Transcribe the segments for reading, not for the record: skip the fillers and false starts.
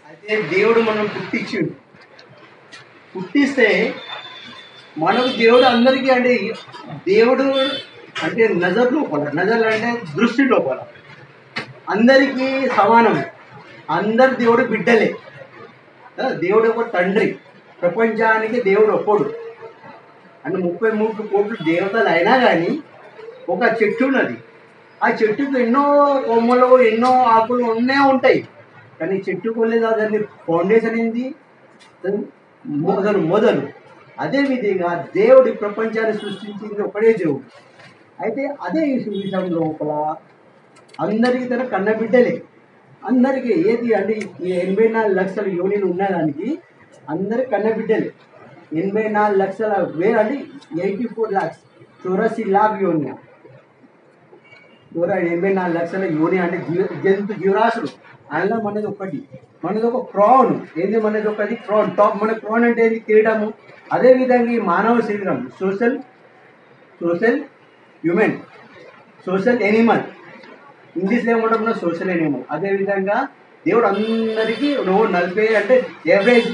అయితే దేవుడు మనం పుట్టించిండు. పుట్టిస్తే మనకు దేవుడు అందరికీ అంటే దేవుడు అంటే నజర్ లోపల, నజర్ అంటే దృష్టి లోపల అందరికీ సమానమే. అందరు దేవుడు బిడ్డలే. దేవుడు ఒక తండ్రి. ప్రపంచానికి దేవుడు ఒక్కడు. అంటే 33 కోట్ల దేవతలు అయినా కానీ ఒక చెట్టు ఉన్నది. ఆ చెట్టుకు ఎన్నో కొమ్మలు, ఎన్నో ఆకులు ఉంటాయి. కానీ చెట్టుకు లేదా దాని ఫౌండేషన్ ఏంది? మొదలు. అదేవిధంగా దేవుడి ప్రపంచాన్ని సృష్టించింది ఒకడే దేవుడు. అయితే అదే విషయం లోపల అందరికీ తన కన్నబిడ్డలే. అందరికీ ఏది అంటే ఈ 84 లక్షల యోనిలు ఉన్నదానికి అందరి కన్నబిడ్డలే. 84 లక్షల అంటే 84 lakhs 84 lakh యోని. 84 లక్షల యోని అంటే జంతు జీవరాశులు. అందులో మనది ఒకటి, మనది ఒక క్రౌన్. ఏంది మనది ఒకటి క్రౌన్, టాప్. మన క్రౌన్ అంటే ఏంది? కిరీటము. అదేవిధంగా ఈ మానవ శరీరం సోషల్ హ్యూమన్, సోషల్ ఎనిమల్. ఇంగ్లీష్లో ఏమంటాం? Social Animal. అదేవిధంగా దేవుడు అందరికీ 40 అంటే యావరేజ్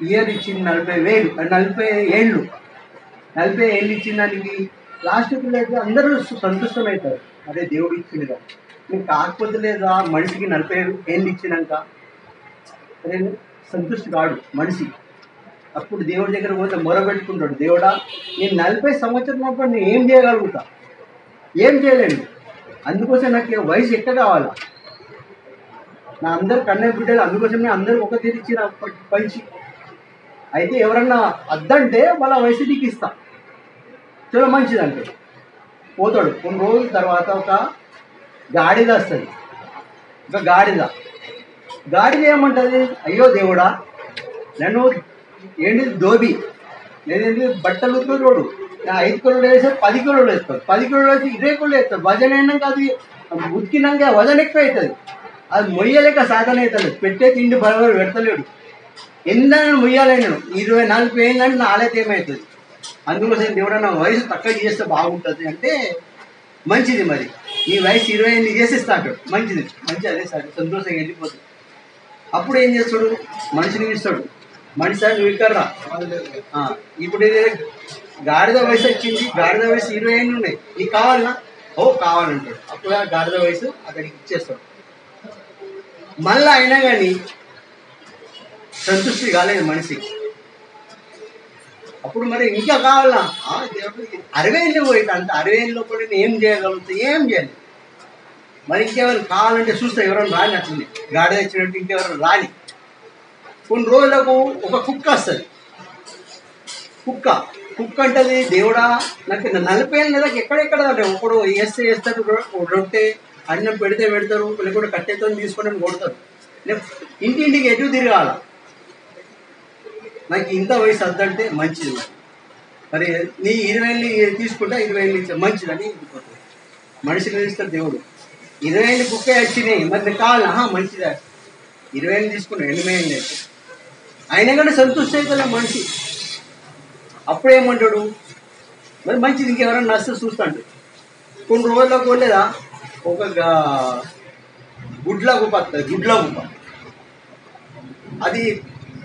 ఇయర్ ఇచ్చింది 40,000, 40 ఏళ్ళు. 40 ఏళ్ళు ఇచ్చిన దానికి లాస్ట్కి లేదు అందరూ సంతుష్టమవుతారు. అదే దేవుడు ఇచ్చింది. మీకు కాకపోతే లేదా మనిషికి 40 ఏళ్ళు ఇచ్చినాక అదే సంతృష్టి కాడు మనిషి. అప్పుడు దేవుడి దగ్గర పోతే మొరబెట్టుకుంటాడు, దేవుడా నేను 40 సంవత్సరం నేను ఏం చేయగలుగుతా? ఏం చేయలేను. అందుకోసం నాకు వయసు ఎక్క కావాలా? నా అందరు కన్న బిడ్డలు అందుకోసమే అందరూ ఒక తీరిచ్చిన పంచి. అయితే ఎవరన్నా అద్దంటే వాళ్ళ వయసు నీకు ఇస్తా, చాలా మంచిదంటే పోతాడు. కొన్ని రోజుల తర్వాత ఒక గాడిద వస్తుంది. ఒక గాడిద ఏమంటుంది? అయ్యో దేవుడా, నన్ను ఏంటి దోబి, నేనేంటి బట్టలు ఉతుకోడు, 5 కిలోలు వేస్తారు, 10 కిలోలు వేస్తారు, 10 కిలోలు వేసి 20 కిలోలు వేస్తారు. వజన్ అయినాక అది ఉతికినాక వజన్ ఎక్కువ అవుతుంది. అది మొయ్యలేక సాధన అవుతుంది. పెట్టే తిండి బరాబర్ పెడతలేడు. ఎందైనా మొయ్యాలి నేను 24 ఏళ్ళంటే నా ఆలత ఏమవుతుంది? అందుకోసం దేవుడు నా వయసు తక్కువ చేస్తే బాగుంటుంది అంటే మంచిది. మరి ఈ వయసు 28 చేసేస్తాడు, మంచిది. అదే సార్ సంతోషంగా వెళ్ళిపోతుంది. అప్పుడు ఏం చేస్తాడు? మనిషిని ఇస్తాడు. మనిషి సార్ నువ్వు ఇక్కడరా. ఇప్పుడు ఇది గాడిద వయసు వచ్చింది. గాడిద వయసు 20 ఏళ్ళు ఉన్నాయి. నీకు కావాలన్నా? ఓ కావాలంటాడు. అప్పుడు ఆ గాడిద వయసు అతనికి ఇచ్చేస్తాడు. మళ్ళీ అయినా కానీ సంతృష్టి కాలేదు మనిషికి. అప్పుడు మరి ఇంకా కావాలా? 60 ఏళ్ళు పోయిట. అంత 60 ఏళ్ళ లోపల ఏం చేయగలుగుతా? ఏం చేయాలి? మరి ఇంకెవరైనా కావాలంటే చూస్తా, ఎవరైనా రాని. అట్లనే గాడి తెచ్చినట్టు ఇంకెవరైనా రాని. కొన్ని రోజులకు ఒక కుక్క వస్తుంది. కుక్క అంటది, దేవుడా నాకు 40 ఏళ్ళ నెలకు ఎక్కడెక్కడ అంటే ఒకడు వేస్తాడు రొట్టె అన్నం పెడతారు, లేకుంటే కట్టెతో తీసుకొని కొడతారు. ఇంటింటికి ఎటు తిరగాల. నాకు ఇంత వయసు వద్దంటే మంచిది. మరి నీ 20 ఏళ్ళు తీసుకుంటా, 20 ఏళ్ళు ఇచ్చా మంచిదని ఇంటిపోతుంది. మనిషిని ఇస్తాడు దేవుడు. 20 ఏళ్ళు కుక్కే వచ్చినాయి, మరి నీకు కావాలా? మంచిదా. 20 ఏళ్ళు తీసుకున్నా, 80 ఏళ్ళు అయితే అయినా కానీ సంతృష్టి అవుతుంది మనిషి. అప్పుడేమంటాడు? మరి మంచిది ఇంకెవరైనా నష్టం చూస్తాడు. కొన్ని రోజులకు లేదా ఒక గుడ్ల గుప్ప అది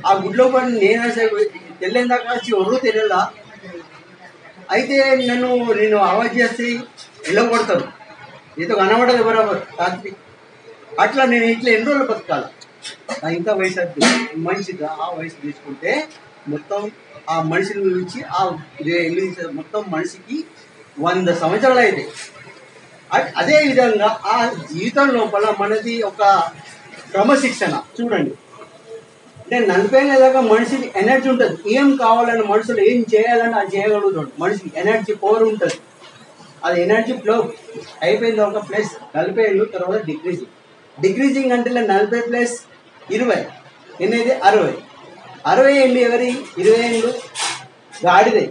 ఆ గుడ్లో పడి నేను తెల్లేందాక వచ్చి ఎవరు తెలియదా. అయితే నేను అవాయిడ్ చేస్తే వెళ్ళగొడతారు, నీతో కనబడదు బరాబర్ రాత్రి. అట్లా నేను ఇట్లా ఎన్ని రోజులు బతకాల? ఇంకా వయసు మంచిది. ఆ వయసు తీసుకుంటే మొత్తం ఆ మనిషిని గురించి మొత్తం మనిషికి 100 సంవత్సరాలు అయితే. అదేవిధంగా ఆ జీవితం లోపల మనది ఒక క్రమశిక్షణ చూడండి. అంటే 40 ఏళ్ళ దాకా మనిషికి ఎనర్జీ ఉంటుంది. ఏం కావాలని మనుషులు ఏం చేయాలని అది చేయగలుగుతాడు. మనిషికి ఎనర్జీ పవర్ ఉంటుంది. అది ఎనర్జీ ఫ్లో అయిపోయింది ఒక ప్లస్ 40 ఏళ్ళు. తర్వాత డిక్రీజింగ్ అంటే 40 ప్లస్ 20 ఎన్నైతే 60 ఏళ్ళు. ఎవరి 20 ఏళ్ళు గాడిదే.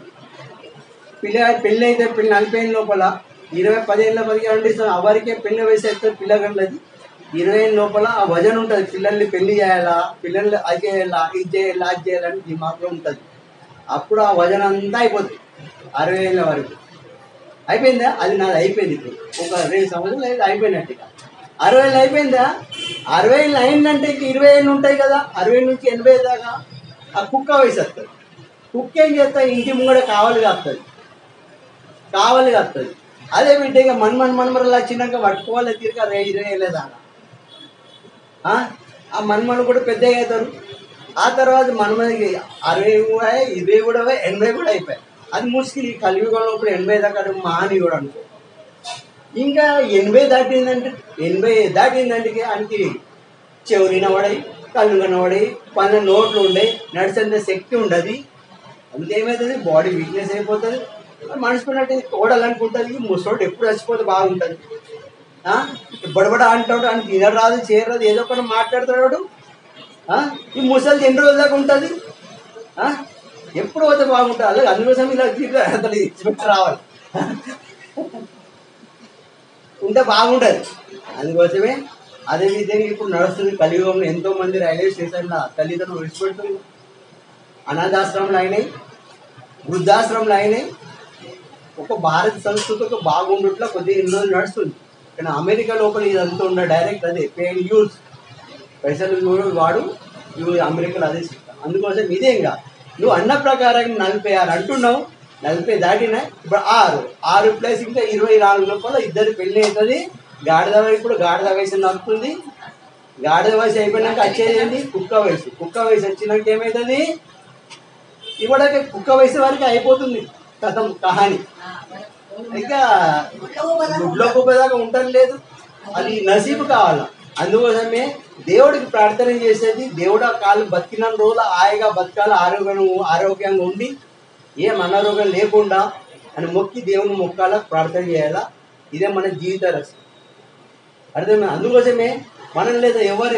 పెళ్ళి అయితే 40 ఏళ్ళ లోపల 10 ఏళ్ళ 10 ఏళ్ళు అవరికే పెళ్ళి వయసు అయితే పిల్లగంటది. 20 ఏళ్ళ లోపల ఆ వజన్ ఉంటుంది. పిల్లల్ని పెళ్లి చేయాలా, పిల్లల్ని అది చేయాలా, ఇది చేయాలని దిమాగ్లో ఉంటుంది. అప్పుడు ఆ వజన్ అంతా అయిపోతుంది 60 ఏళ్ళ వరకు. అయిపోయిందా? అది నాది అయిపోయింది. ఇప్పుడు ఒక 2 సంవత్సరాలు అయితే అయిపోయినట్టుగా. 60 ఏళ్ళు అయిపోయిందా? 60 ఏళ్ళు అయిందంటే ఇంక 20 ఏళ్ళు ఉంటాయి కదా, 60 నుంచి 80 దాకా. ఆ కుక్క వయసు వస్తుంది. కుక్క ఏం చేస్తా, ఇంటి ముంగడ కావాలి కాస్తుంది. అదే బిడ్డ ఇక మన్మరలు వచ్చినాక పట్టుకోవాలి తీరిక 20 ఏళ్ళే దాకా. ఆ మన్మలు కూడా పెద్దగా అవుతారు. ఆ తర్వాత మన్మదికి 60 20 కూడా 80 కూడా అయిపోయాయి. అది ముసుగులు. ఈ కలియుగంలో ఇప్పుడు 80 దాకా మాని కూడా అనుకో. ఇంకా 80 దాటిందంటే ఆయనకి చెవులు వినబడాయి, కళ్ళు కనబడాయి, పనుల నోట్లు ఉండయి, నడిచేంత శక్తి ఉండదు. అందుకే ఏమవుతుంది, బాడీ వీక్నెస్ అయిపోతుంది. మనసుకున్నట్టు ఓడాలనుకుంటుంది. ముసలోడు ఎప్పుడు చచ్చిపోతే బాగుంటుంది. బడబడ అంటాడు, అని తినరాదు చేయరాదు, ఏదో ఒకటి మాట్లాడుతున్నాడు. ఈ ముసలి ఎన్ని రోజుల దాకా ఉంటుంది, ఎప్పుడు పోతే బాగుంటుంది. అలాగే అందుకోసం ఇలా అసలు ఇచ్చిపెట్టి రావాలి ఉంటే బాగుంటుంది. అందుకోసమే అదేవిధంగా ఇప్పుడు నడుస్తుంది కలియుగంలో. ఎంతోమంది రైల్వే స్టేషన్లో తల్లిదండ్రులు విడిచిపెడుతుంది, అనాథాశ్రమంలో అయినాయి, వృద్ధాశ్రమంలో అయినాయి. ఒక భారత సంస్కృతి ఒక బాగుండుట్లో కొద్దిగా ఇన్ని రోజులు నడుస్తుంది. కానీ అమెరికా లోపల ఇదంతా ఉన్న డైరెక్ట్ అదే పే అండ్ యూజ్, పైసలు వాడు ఇవి అమెరికాలో అదే సిస్టమ్. అందుకోసం ఇదేంగా నువ్వు అన్న ప్రకారం 46 అంటున్నావు, 40 దాటినా. ఇప్పుడు 6 ప్లస్ ఇంకా 24 లోపల ఇద్దరు పెళ్ళి అవుతుంది. ఇప్పుడు గాడిద వయసు నడుస్తుంది. గాడిద వయసు అయిపోయినాక వచ్చేది ఏంటి, కుక్క వయసు. కుక్క వయసు వచ్చినాక ఏమవుతుంది, ఇవ్వడానికి కుక్క వయసు వరకు అయిపోతుంది కథం కహాని. ఇంకా గుడ్లో కుప్పదాకా ఉండటం లేదు, అది నసీబు కావాల. అందుకోసమే దేవుడికి ప్రార్థన చేసేది, దేవుడు ఆ కాలు బతికిన రోజులు హాయిగా బతకాలి, ఆరోగ్యంగా ఉండి ఏం అనారోగ్యం లేకుండా అని మొక్కి దేవుని మొక్కాల, ప్రార్థన చేయాలా. ఇదే మన జీవిత రసం. అర్థమైంది? అందుకోసమే మనం లేదా ఎవరు